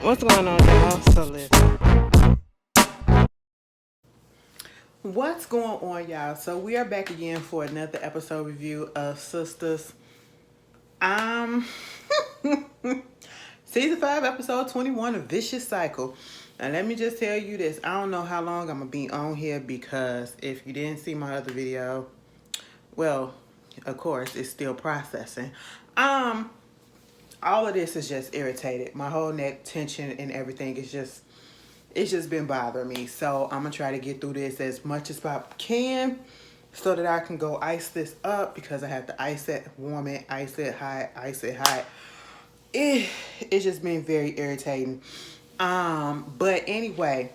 What's going on, y'all? So listen. What's going on, y'all? So we are back again for another episode review of Sistas. Um, Season 5, episode 21, A Vicious Cycle. And let me just tell you this. I don't know how long I'm going to be on here because if you didn't see my other video, well, of course, it's still processing. All of this is just irritated. My whole neck tension and everything is just, it's just been bothering me. So I'm going to try to get through this as much as I can so that I can go ice this up because I have to ice it, warm it, ice it hot, ice it hot. It's just been very irritating. But anyway,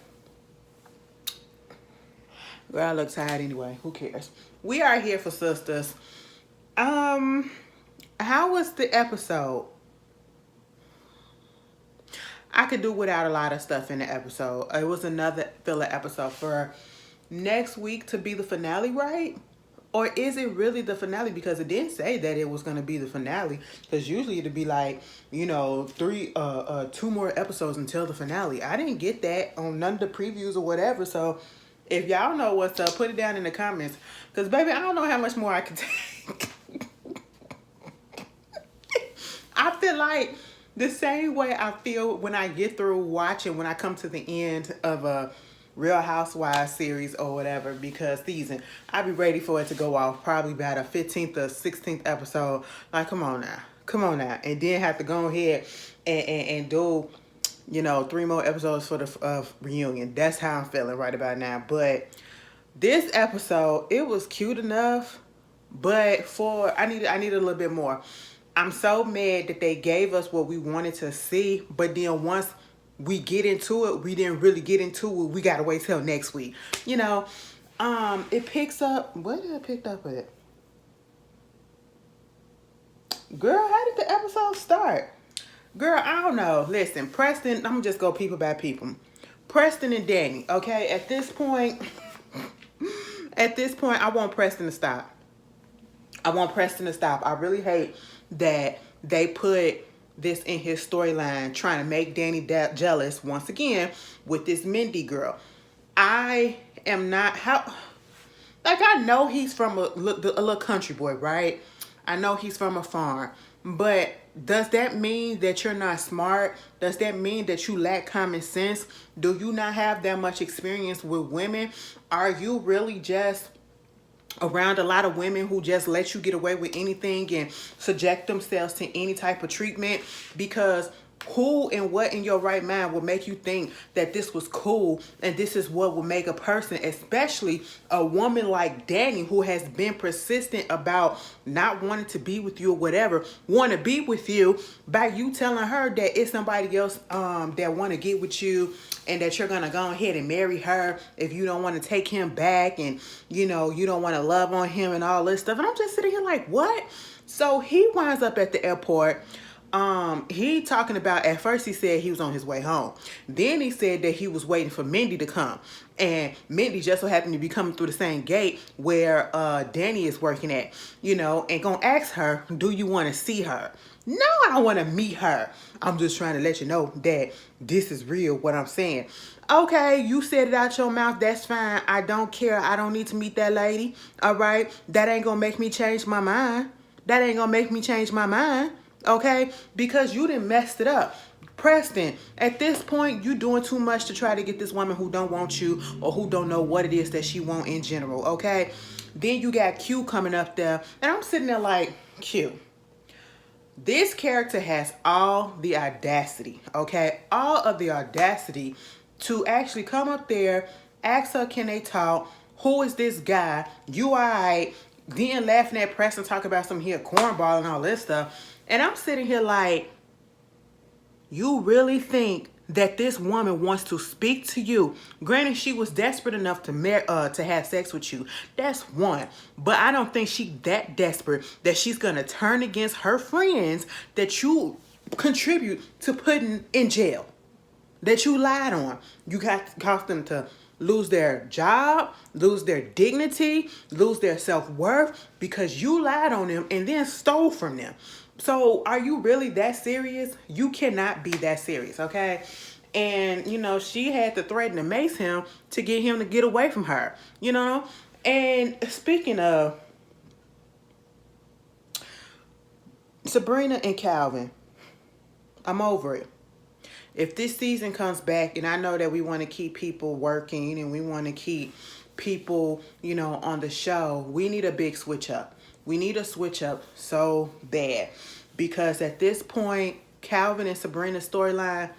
girl, I look tired anyway. Who cares? We are here for Sistas. How was the episode? I could do without a lot of stuff in the episode. It was another filler episode for next week to be the finale, right? Or is it really the finale? Because it didn't say that it was going to be the finale. Because usually it'd be like, you know, two more episodes until the finale. I didn't get that on none of the previews or whatever. So if y'all know what's up, put it down in the comments. Because, baby, I don't know how much more I can take. I feel like the same way I feel when I get through watching, when I come to the end of a Real Housewives series or whatever, because season, I be ready for it to go off probably by the 15th or 16th episode. Like, come on now. And then have to go ahead and do, you know, 3 more episodes for the reunion. That's how I'm feeling right about now. But this episode, it was cute enough, but I needed a little bit more. I'm so mad that they gave us what we wanted to see, but then once we get into it, we didn't really get into it. We gotta wait till next week. You know, it picks up. Where did it pick up at? Girl, how did the episode start? Girl, I don't know. Listen, Preston, I'm gonna just go people by people. Preston and Danny, okay? At this point, I want Preston to stop. I really hate that they put this in his storyline, trying to make Danny jealous once again with this Mindy girl. I am not I know he's from a little country boy, right? I know he's from a farm, but does that mean that you're not smart? Does that mean that you lack common sense? Do you not have that much experience with women? Are you really just around a lot of women who just let you get away with anything and subject themselves to any type of treatment? Because who and what in your right mind will make you think that this was cool and this is what will make a person, especially a woman like Danny, who has been persistent about not wanting to be with you or whatever, want to be with you by you telling her that it's somebody else that want to get with you, and that you're gonna go ahead and marry her if you don't want to take him back, and you know you don't want to love on him and all this stuff. And I'm just sitting here like, what? So he winds up at the airport. He talking about, at first he said he was on his way home. Then he said that he was waiting for Mindy to come. And Mindy just so happened to be coming through the same gate where Danny is working at, you know, and gonna ask her, do you want to see her? No, I don't want to meet her. I'm just trying to let you know that this is real, what I'm saying. Okay, you said it out your mouth. That's fine. I don't care. I don't need to meet that lady. All right? That ain't gonna make me change my mind. Okay, because you done messed it up. Preston, at this point, you doing too much to try to get this woman who don't want you or who don't know what it is that she want in general, okay? Then you got Q coming up there, and I'm sitting there like, Q, this character has all the audacity, okay? All of the audacity to actually come up there, ask her, can they talk? Who is this guy? You all right? Then laughing at Preston, talking about some here cornball and all this stuff. And I'm sitting here like, you really think that this woman wants to speak to you? Granted, she was desperate enough to have sex with you. That's one. But I don't think she's that desperate that she's going to turn against her friends that you contribute to putting in jail, that you lied on. You caused them to lose their job, lose their dignity, lose their self-worth because you lied on them and then stole from them. So are you really that serious? You cannot be that serious, okay? And she had to threaten to mace him to get him to get away from her, And speaking of Sabrina and Calvin, I'm over it. If this season comes back, and I know that we want to keep people working and we want to keep people, on the show, we need a big switch up. We need a switch up so bad. Because at this point, Calvin and Sabrina's storyline,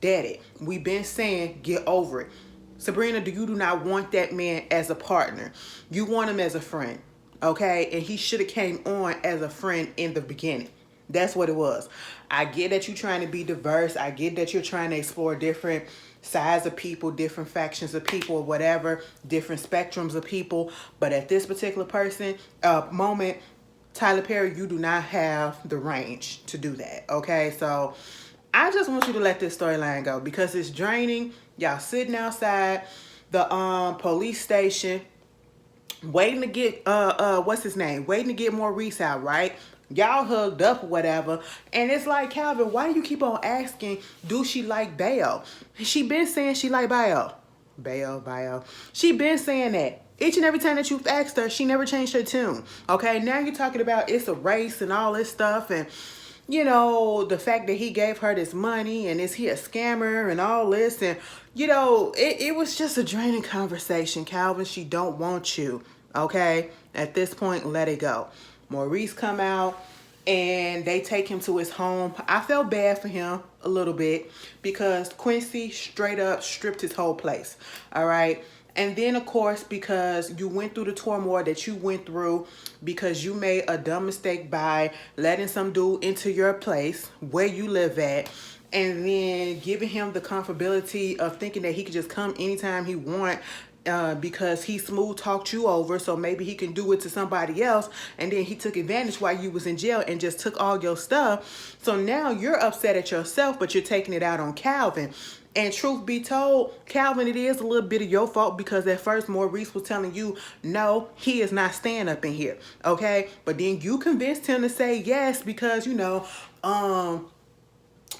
dead it. We've been saying, get over it. Sabrina, you do not want that man as a partner. You want him as a friend, okay? And he should have came on as a friend in the beginning. That's what it was. I get that you're trying to be diverse. I get that you're trying to explore different sides of people, different factions of people, whatever, different spectrums of people. But at this particular moment, Tyler Perry, you do not have the range to do that, okay? So I just want you to let this storyline go because it's draining. Y'all sitting outside the police station waiting to get what's his name? Waiting to get Maurice out, right? Y'all hugged up or whatever. And it's like, Calvin, why do you keep on asking, do she like Bayo? She been saying she like Bayo. Bayo. She been saying that. Each and every time that you've asked her, she never changed her tune. Okay, now you're talking about it's a race and all this stuff. And, the fact that he gave her this money and is he a scammer and all this. And, it was just a draining conversation, Calvin. She don't want you. Okay, at this point, let it go. Maurice come out and they take him to his home. I felt bad for him a little bit because Quincy straight up stripped his whole place. All right. And then, of course, because you went through the turmoil that you went through because you made a dumb mistake by letting some dude into your place where you live at and then giving him the comfortability of thinking that he could just come anytime he want because he smooth talked you over, so maybe he can do it to somebody else, and then he took advantage while you was in jail and just took all your stuff. So now you're upset at yourself, but you're taking it out on Calvin. And truth be told, Calvin, it is a little bit of your fault because at first Maurice was telling you, no, he is not staying up in here, okay? But then you convinced him to say yes because,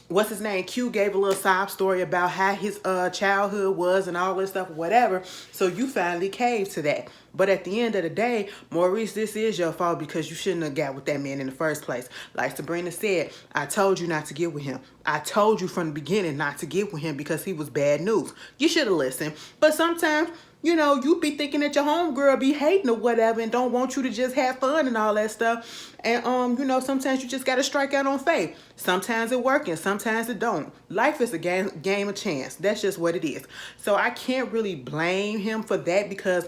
what's his name? Q gave a little sob story about how his childhood was and all this stuff, whatever. So you finally caved to that. But at the end of the day, Maurice, this is your fault because you shouldn't have got with that man in the first place. Like Sabrina said, I told you not to get with him. I told you from the beginning not to get with him because he was bad news. You should have listened. But sometimes, you be thinking that your homegirl be hating or whatever and don't want you to just have fun and all that stuff. And, sometimes you just got to strike out on faith. Sometimes it works and sometimes it don't. Life is a game of chance. That's just what it is. So I can't really blame him for that because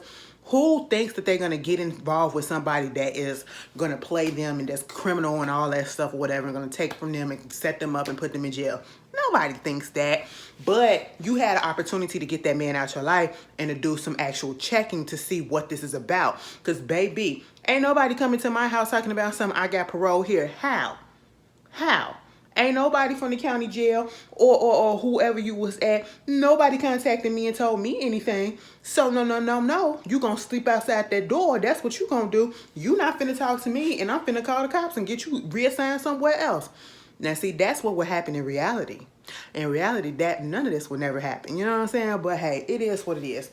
who thinks that they're going to get involved with somebody that is going to play them and that's criminal and all that stuff or whatever and going to take from them and set them up and put them in jail? Nobody thinks that. But you had an opportunity to get that man out your life and to do some actual checking to see what this is about. Because, baby, ain't nobody coming to my house talking about something. I got parole here. How? Ain't nobody from the county jail or whoever you was at, nobody contacted me and told me anything. So no. You gonna sleep outside that door. That's what you gonna do. You not finna talk to me and I'm finna call the cops and get you reassigned somewhere else. Now see, that's what would happen in reality. In reality, that none of this would never happen. You know what I'm saying? But hey, it is what it is.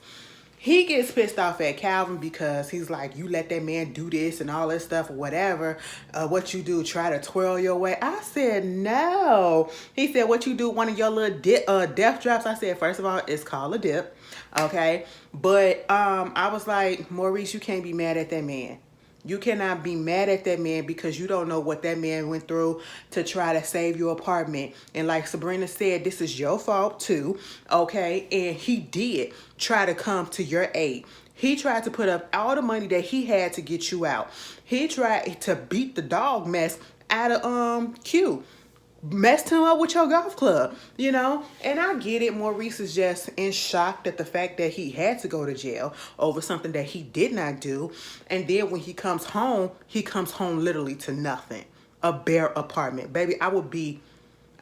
He gets pissed off at Calvin because he's like, you let that man do this and all this stuff or whatever. What you do, try to twirl your way. I said, no. He said, what you do, one of your little death drops. I said, first of all, it's called a dip. Okay. But I was like, Maurice, you can't be mad at that man. You cannot be mad at that man because you don't know what that man went through to try to save your apartment. And like Sabrina said, this is your fault too, okay? And he did try to come to your aid. He tried to put up all the money that he had to get you out. He tried to beat the dog mess out of Q. Messed him up with your golf club, and I get it. Maurice is just in shock at the fact that he had to go to jail over something that he did not do. And then when he comes home literally to nothing, a bare apartment. Baby, I'd be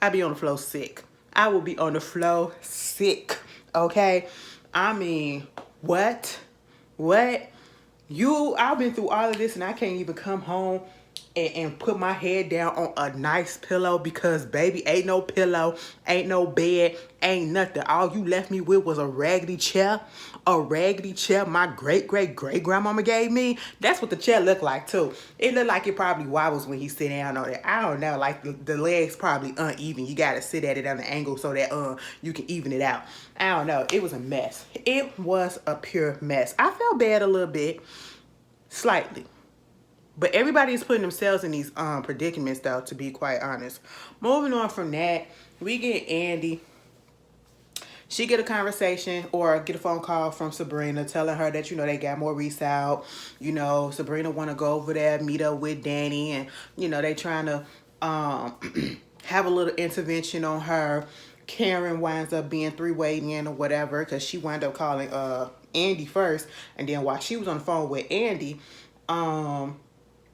on the floor sick. I would be on the floor sick. Okay. I mean, what? I've been through all of this and I can't even come home and put my head down on a nice pillow, because baby, ain't no pillow, ain't no bed, ain't nothing. All you left me with was a raggedy chair. A raggedy chair my great-great-great-grandmama gave me. That's what the chair looked like too. It looked like it probably wobbles when he sit down on it. I don't know, like the legs probably uneven. You gotta sit at it on an angle so that you can even it out. I don't know. It was a mess. It was a pure mess. I felt bad a little bit, slightly. But everybody is putting themselves in these predicaments, though, to be quite honest. Moving on from that, we get Andy. She get a conversation or get a phone call from Sabrina telling her that, they got Maurice out. Sabrina want to go over there, meet up with Danny. And, they trying to have a little intervention on her. Karen winds up being three-way in or whatever, because she wound up calling Andy first. And then while she was on the phone with Andy,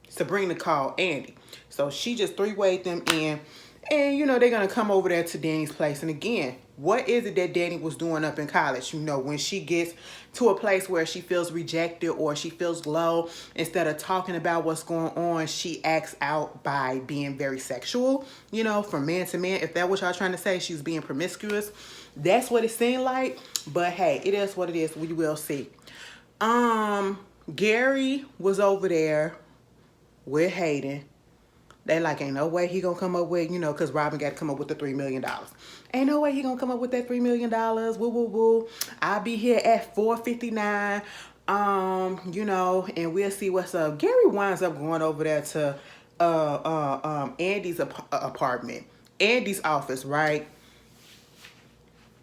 Sabrina called Andy. So she just three-wayed them in. And, they're going to come over there to Danny's place. And again, what is it that Danny was doing up in college? When she gets to a place where she feels rejected or she feels low, instead of talking about what's going on, she acts out by being very sexual, from man to man. If that's what y'all trying to say, she's being promiscuous. That's what it seemed like. But hey, it is what it is. We will see. Gary was over there with Hayden. They like, ain't no way he gonna come up with, because Robin got to come up with the $3 million. Ain't no way he gonna come up with that $3 million. Woo, woo, woo. I'll be here at 4:59. And we'll see what's up. Gary winds up going over there to Andy's apartment, Andy's office, right?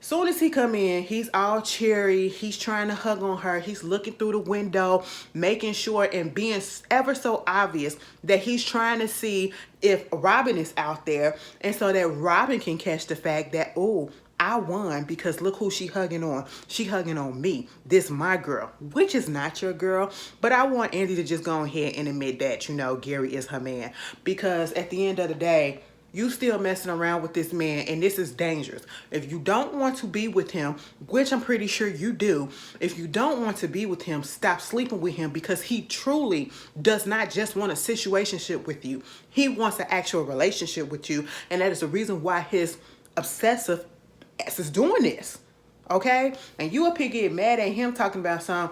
Soon as he come in, he's all cheery. He's trying to hug on her. He's looking through the window, making sure and being ever so obvious that he's trying to see if Robin is out there. And so that Robin can catch the fact that, oh, I won because look who she hugging on. She hugging on me. This my girl, which is not your girl. But I want Andy to just go ahead and admit that, Gary is her man. Because at the end of the day, you still messing around with this man, and this is dangerous. If you don't want to be with him, which I'm pretty sure you do, if you don't want to be with him, stop sleeping with him, because he truly does not just want a situationship with you. He wants an actual relationship with you, and that is the reason why his obsessive ass is doing this. Okay? And you up here getting mad at him talking about some,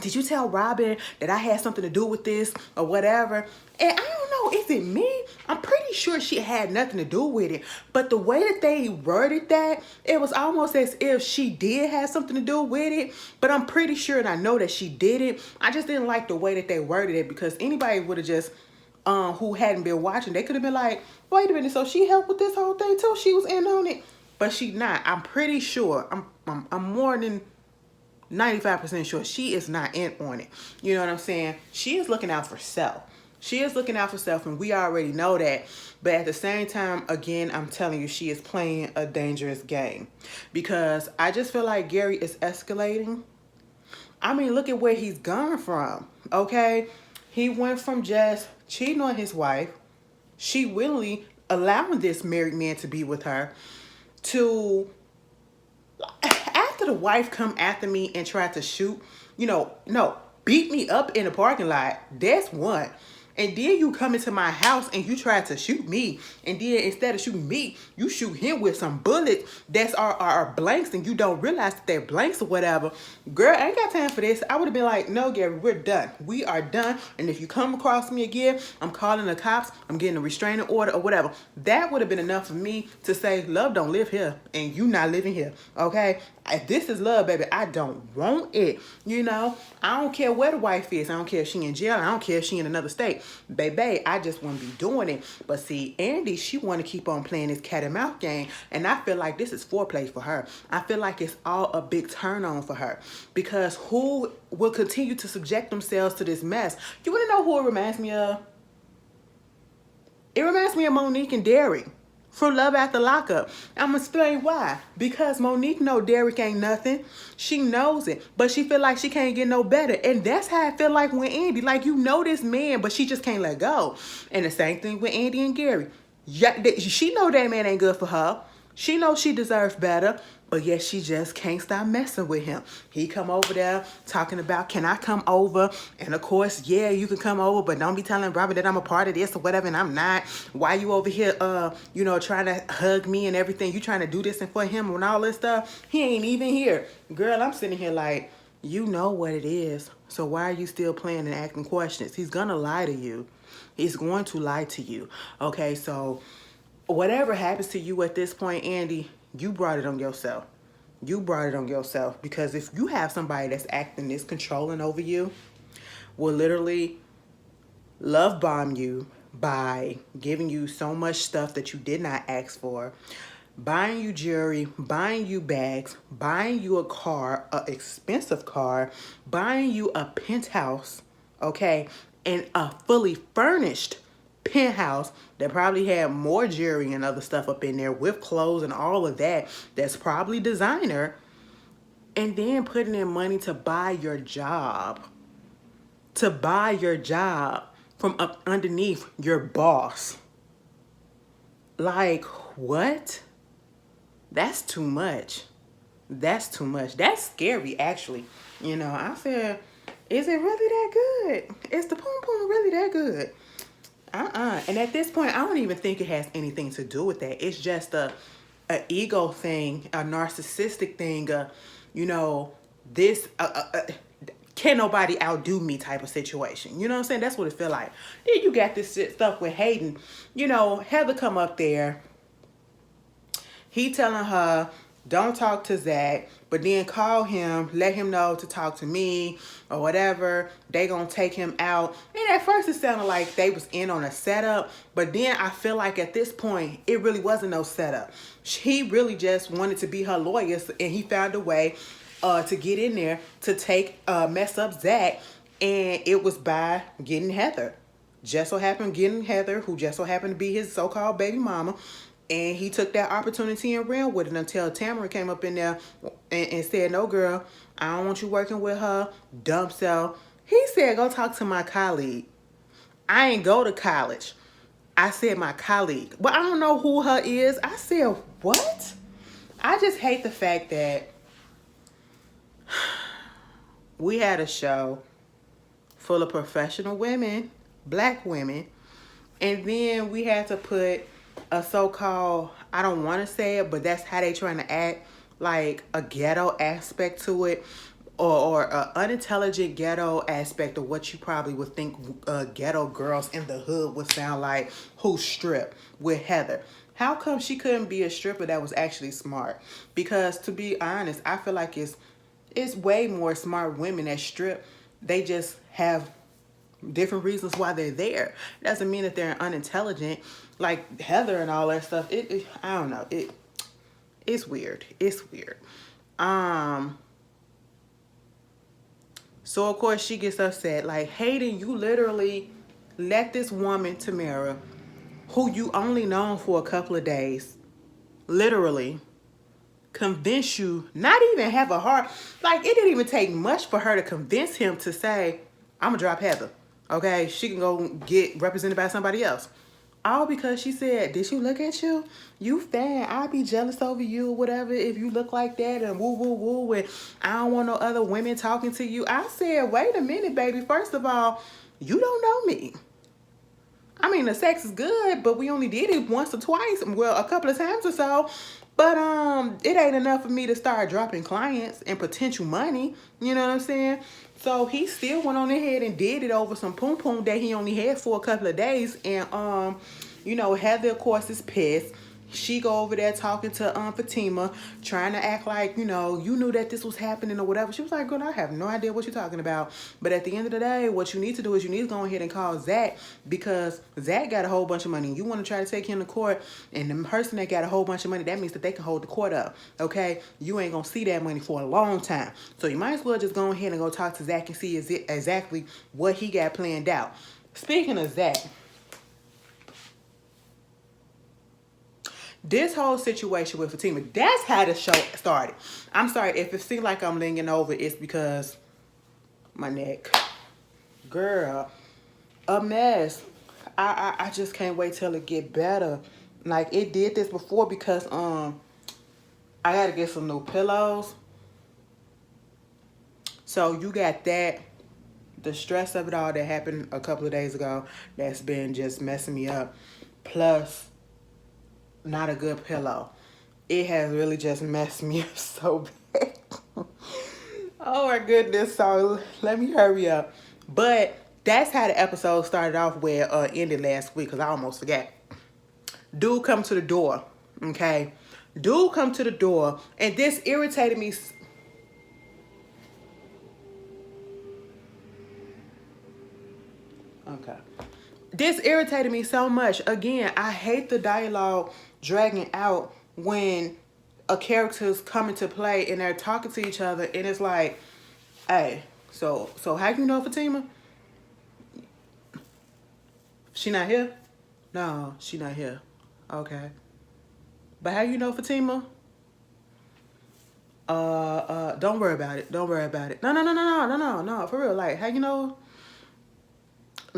did you tell Robin that I had something to do with this or whatever? And I don't know, is it me? I'm pretty sure she had nothing to do with it. But the way that they worded that, it was almost as if she did have something to do with it. But I'm pretty sure, and I know that she didn't. I just didn't like the way that they worded it, because anybody would have just, who hadn't been watching, they could have been like, wait a minute, so she helped with this whole thing too? She was in on it? But she not. I'm pretty sure. I'm more than 95% sure she is not in on it. You know what I'm saying? She is looking out for self. She is looking out for self, and we already know that. But at the same time, again, I'm telling you, she is playing a dangerous game, because I just feel like Gary is escalating. I mean, look at where he's gone from, okay? He went from just cheating on his wife, she willingly allowing this married man to be with her, to after the wife come after me and try to shoot, no, beat me up in the parking lot. That's one. And then you come into my house and you try to shoot me. And then instead of shooting me, you shoot him with some bullets that's are blanks, and you don't realize that they're blanks or whatever. Girl, I ain't got time for this. I would have been like, no, Gary, we're done. We are done. And if you come across me again, I'm calling the cops. I'm getting a restraining order or whatever. That would have been enough for me to say, love don't live here and you not living here, okay? If this is love, baby, I don't want it. I don't care where the wife is. I don't care if she in jail. I don't care if she in another state. Baby, I just want to be doing it. But see, Andy, she want to keep on playing this cat and mouse game. And I feel like this is foreplay for her. I feel like it's all a big turn on for her. Because who will continue to subject themselves to this mess? You want to know who it reminds me of? It reminds me of Monique and Derek from Love After Lockup. I'm going to explain why. Because Monique know Derek ain't nothing. She knows it. But she feel like she can't get no better. And that's how I feel like with Andy. Like, this man, but she just can't let go. And the same thing with Andy and Gary. Yeah, she know that man ain't good for her. She knows she deserves better, but yet she just can't stop messing with him. He come over there talking about, can I come over? And of course, yeah, you can come over, but don't be telling Robert that I'm a part of this or whatever, and I'm not. Why you over here, trying to hug me and everything? You trying to do this and for him and all this stuff? He ain't even here. Girl, I'm sitting here like, you know what it is. So why are you still playing and asking questions? He's gonna lie to you. He's going to lie to you. Okay, so whatever happens to you at this point, Andy, you brought it on yourself. You brought it on yourself, because if you have somebody that's acting this controlling over you, will literally love bomb you by giving you so much stuff that you did not ask for, buying you jewelry, buying you bags, buying you a car, an expensive car, buying you a penthouse, okay, and a fully furnished penthouse that probably had more jewelry and other stuff up in there with clothes and all of that, that's probably designer, and then putting in money to buy your job, from up underneath your boss. Like, what? That's too much. That's too much. That's scary, actually. I said, is it really that good? Is the poom poom really that good? And at this point, I don't even think it has anything to do with that. It's just a ego thing, a narcissistic thing, this can nobody outdo me type of situation. You know what I'm saying? That's what it feel like. Then you got this stuff with Hayden. Heather come up there. He telling her, don't talk to Zach, but then call him, let him know to talk to me or whatever. They gonna take him out. And at first it sounded like they was in on a setup, but then I feel like at this point, it really wasn't no setup. He really just wanted to be her lawyer, and he found a way to get in there to mess up Zach, and it was by getting Heather. Just so happened getting Heather, who just so happened to be his so-called baby mama. And he took that opportunity and ran with it until Tamara came up in there and said, no, girl, I don't want you working with her. Dump cell. He said, go talk to my colleague. I ain't go to college. I said my colleague. But I don't know who her is. I said, what? I just hate the fact that we had a show full of professional women, black women, and then we had to put a so-called, I don't want to say it, but that's how they trying to act, like a ghetto aspect to it, or an unintelligent ghetto aspect of what you probably would think ghetto girls in the hood would sound like, who strip with Heather. How come she couldn't be a stripper that was actually smart? Because to be honest, I feel like it's way more smart women that strip. They just have different reasons why they're there. It doesn't mean that they're unintelligent, like Heather and all that stuff. I don't know. It's weird. It's weird. So of course she gets upset. Like, Hayden, you literally let this woman, Tamara, who you only known for a couple of days, literally convince you, not even have a heart. Like, it didn't even take much for her to convince him to say, I'm gonna drop Heather. Okay, she can go get represented by somebody else. All because she said, did she look at you? You fat. I'd be jealous over you or whatever if you look like that, and woo, woo, woo, and I don't want no other women talking to you. I said, wait a minute, baby. First of all, you don't know me. I mean, the sex is good, but we only did it once or twice. Well, a couple of times or so. But it ain't enough for me to start dropping clients and potential money. You know what I'm saying? So he still went on ahead and did it over some poom poom that he only had for a couple of days. And Heather, of course, is pissed. She go over there talking to Fatima, trying to act like, you knew that this was happening or whatever. She was like, girl, I have no idea what you're talking about. But at the end of the day, what you need to do is you need to go ahead and call Zach, because Zach got a whole bunch of money. You want to try to take him to court, and the person that got a whole bunch of money, that means that they can hold the court up, okay? You ain't going to see that money for a long time. So you might as well just go ahead and go talk to Zach and see exactly what he got planned out. Speaking of Zach, this whole situation with Fatima, that's how the show started. I'm sorry, if it seems like I'm lingering over, it's because my neck. Girl, a mess. I just can't wait till it get better. Like, it did this before because I gotta get some new pillows. So you got that. The stress of it all that happened a couple of days ago, that's been just messing me up. Plus, not a good pillow. It has really just messed me up so bad. Oh my goodness. So let me hurry up. But that's how the episode started off where ended last week, because I almost forgot. Dude come to the door. Okay. Dude come to the door, and this irritated me. Okay. This irritated me so much. Again, I hate the dialogue dragging out when a character's coming to play and they're talking to each other, and it's like, hey, so how you know Fatima? She not here? No, she not here. Okay. But how you know Fatima? Don't worry about it. Don't worry about it. No, for real. Like, how you know?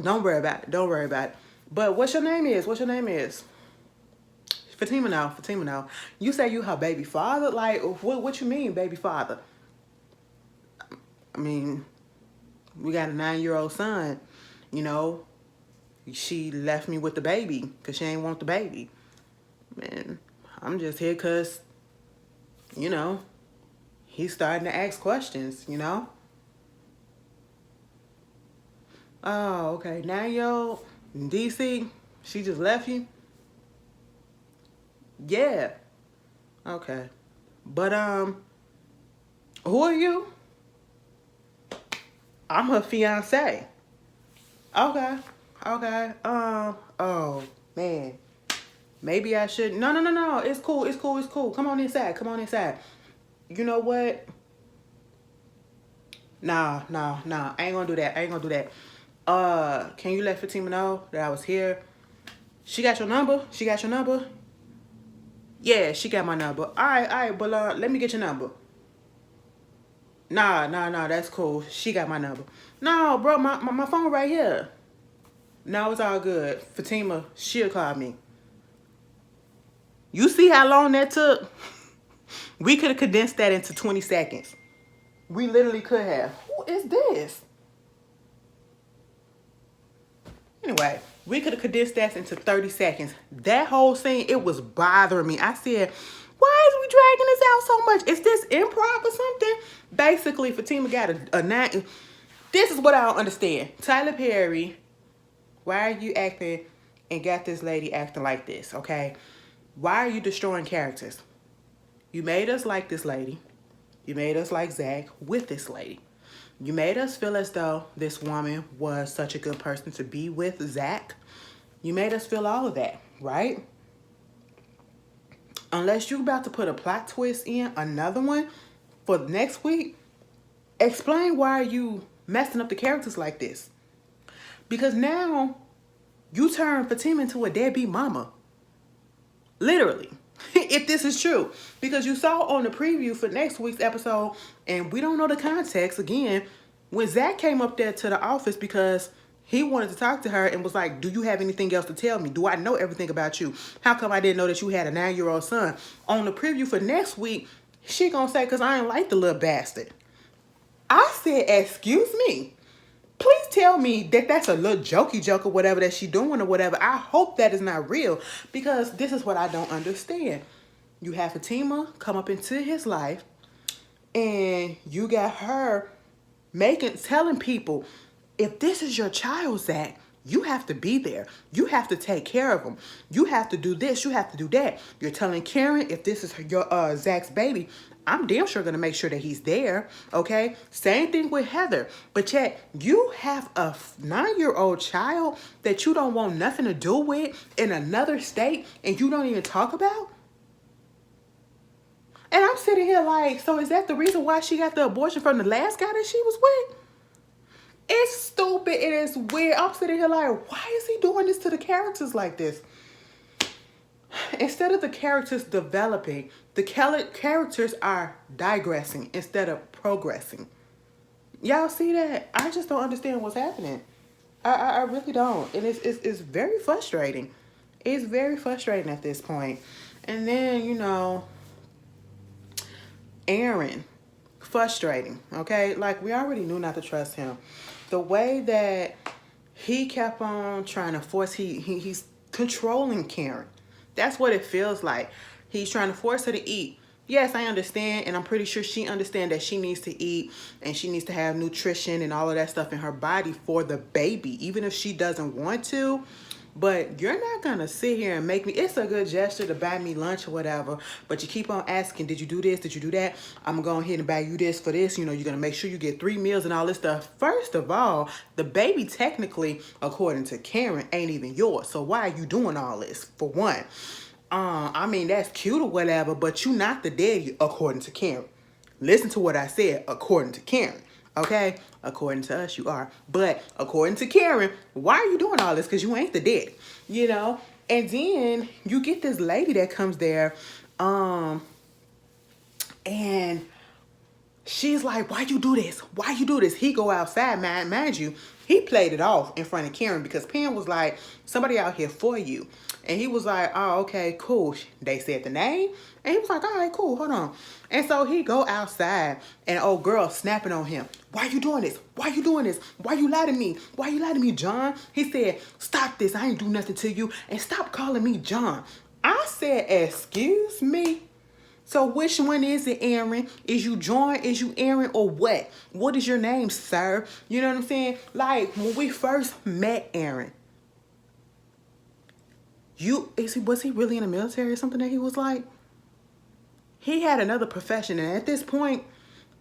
Don't worry about it. Don't worry about it. But what's your name is? What's your name is? Fatima now. Fatima now. You say you her baby father? Like, what you mean, baby father? I mean, we got a 9-year-old son. You know, she left me with the baby because she ain't want the baby. Man, I'm just here because, you know, he's starting to ask questions, you know? Oh, okay. 9-year-old DC, she just left you? Yeah. Okay. But, who are you? I'm her fiance. Okay. Okay. Oh, man. Maybe I should. No. It's cool. It's cool. It's cool. Come on inside. Come on inside. You know what? Nah. I ain't gonna do that. I ain't gonna do that. Can you let Fatima know that I was here? She got your number? She got your number? Yeah, she got my number. All right, but let me get your number. Nah, that's cool. She got my number. No, bro, my phone right here. No, it's all good. Fatima, she'll call me. You see how long that took? We could have condensed that into 20 seconds. We literally could have. Who is this? Anyway, we could have condensed that into 30 seconds. That whole scene, it was bothering me. I said, why is we dragging this out so much? Is this improv or something? Basically, Fatima got a 9. This is what I don't understand. Tyler Perry, why are you acting and got this lady acting like this, okay? Why are you destroying characters? You made us like this lady. You made us like Zach with this lady. You made us feel as though this woman was such a good person to be with Zach. You made us feel all of that, right? Unless you're about to put a plot twist in, another one, for next week, explain why are you messing up the characters like this. Because now, you turn Fatima into a deadbeat mama. Literally. If this is true. Because you saw on the preview for next week's episode, and we don't know the context, again, when Zach came up there to the office because he wanted to talk to her and was like, do you have anything else to tell me? Do I know everything about you? How come I didn't know that you had a 9-year-old son? On the preview for next week, she gonna say, because I ain't like the little bastard. I said, excuse me. Please tell me that that's a little jokey joke or whatever that she doing or whatever. I hope that is not real, because this is what I don't understand. You have Fatima come up into his life and you got her telling people, if this is your child, Zach, you have to be there. You have to take care of him. You have to do this. You have to do that. You're telling Karen, if this is your Zach's baby, I'm damn sure going to make sure that he's there, okay? Same thing with Heather. But yet, you have a 9-year-old child that you don't want nothing to do with in another state and you don't even talk about? And I'm sitting here like, so is that the reason why she got the abortion from the last guy that she was with? It's stupid. It is weird. I'm sitting here like, why is he doing this to the characters like this? Instead of the characters developing, the characters are digressing instead of progressing. Y'all see that? I just don't understand what's happening. I really don't. And it's very frustrating. It's very frustrating at this point. And then, you know, Aaron, frustrating, okay? Like, we already knew not to trust him. The way that he kept on trying to force, he's controlling Karen. That's what it feels like. He's trying to force her to eat. Yes, I understand, and I'm pretty sure she understands that she needs to eat and she needs to have nutrition and all of that stuff in her body for the baby, even if she doesn't want to. But you're not gonna sit here and make me, it's a good gesture to buy me lunch or whatever, but you keep on asking, did you do this, did you do that? I'm gonna go ahead and buy you this for this. You know, you're gonna make sure you get 3 meals and all this stuff. First of all, the baby technically, according to Karen, ain't even yours. So why are you doing all this, for one? I mean, that's cute or whatever, but you not the daddy, according to Karen. Listen to what I said, according to Karen. Okay? According to us, you are. But according to Karen, why are you doing all this? Because you ain't the daddy. You know? And then you get this lady that comes there, and she's like, why you do this? Why you do this? He go outside, mind you. He played it off in front of Karen because Pam was like, somebody out here for you. And he was like, oh, okay, cool. They said the name. And he was like, all right, cool, hold on. And so he go outside and old girl snapping on him. Why you doing this? Why you doing this? Why you lie to me? Why you lie to me, John? He said, stop this. I ain't do nothing to you. And stop calling me John. I said, excuse me? So which one is it, Aaron? Is you John? Is you Aaron? Or what? What is your name, sir? You know what I'm saying? Like, when we first met Aaron, was he really in the military or something that he was like? He had another profession, and at this point,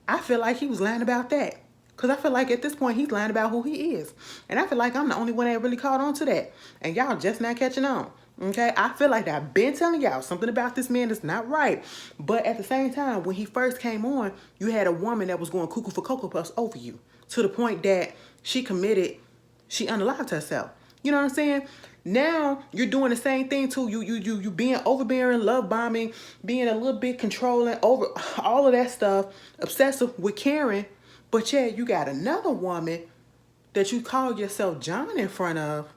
I feel like he was lying about that. Because I feel like at this point, he's lying about who he is. And I feel like I'm the only one that really caught on to that. And y'all just not catching on. Okay? I feel like I've been telling y'all something about this man is not right. But at the same time, when he first came on, you had a woman that was going cuckoo for Cocoa Puffs over you. To the point that she unalived herself. You know what I'm saying? Now you're doing the same thing too. You being overbearing, love bombing, being a little bit controlling, over all of that stuff, obsessive with Karen. But yeah, you got another woman that you call yourself John in front of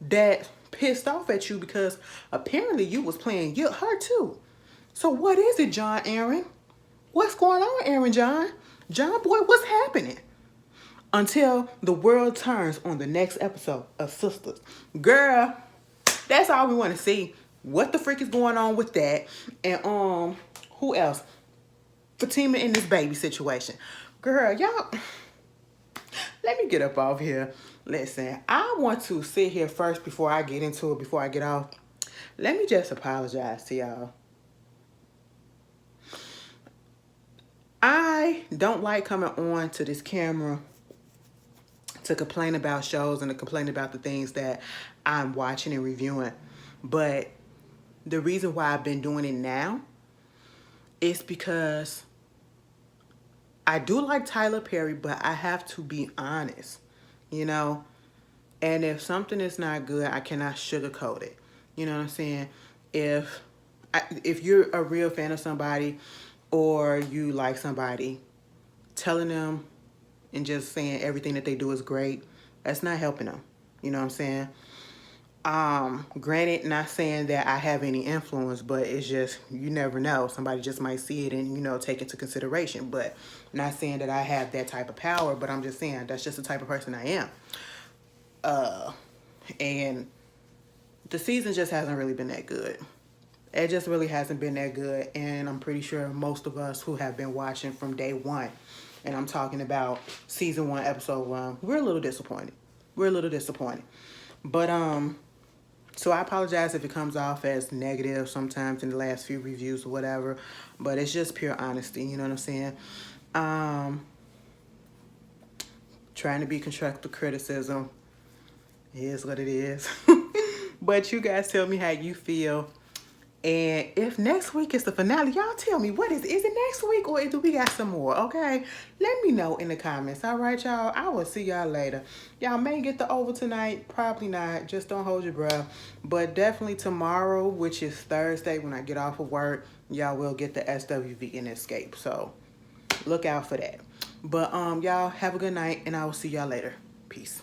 that pissed off at you because apparently you was playing her too. So what is it, John Aaron? What's going on, Aaron John? John boy, what's happening? Until the world turns on the next episode of Sistas. Girl, that's all we want to see. What the freak is going on with that? And who else? Fatima in this baby situation. Girl, y'all, let me get up off here. Listen, I want to sit here first before I get into it, before I get off. Let me just apologize to y'all. I don't like coming on to this camera to complain about shows and to complain about the things that I'm watching and reviewing. But the reason why I've been doing it now is because I do like Tyler Perry, but I have to be honest, you know? And if something is not good, I cannot sugarcoat it. You know what I'm saying? If you're a real fan of somebody or you like somebody, telling them and just saying everything that they do is great, that's not helping them. You know what I'm saying? Granted, not saying that I have any influence, but it's just, you never know. Somebody just might see it and, you know, take into consideration. But not saying that I have that type of power, but I'm just saying that's just the type of person I am. And the season just hasn't really been that good. It just really hasn't been that good. And I'm pretty sure most of us who have been watching from day one, and I'm talking about season 1, episode 1, we're a little disappointed. But, so I apologize if it comes off as negative sometimes in the last few reviews or whatever, but it's just pure honesty, you know what I'm saying? Trying to be constructive criticism is what it is. But you guys tell me how you feel. And if next week is the finale, y'all tell me, what is it next week or do we got some more? Okay, let me know in the comments. All right, y'all, I will see y'all later. Y'all may get the over tonight, probably not, just don't hold your breath. But definitely tomorrow, which is Thursday when I get off of work, y'all will get the SWV and Escape. So look out for that. But y'all have a good night and I will see y'all later. Peace.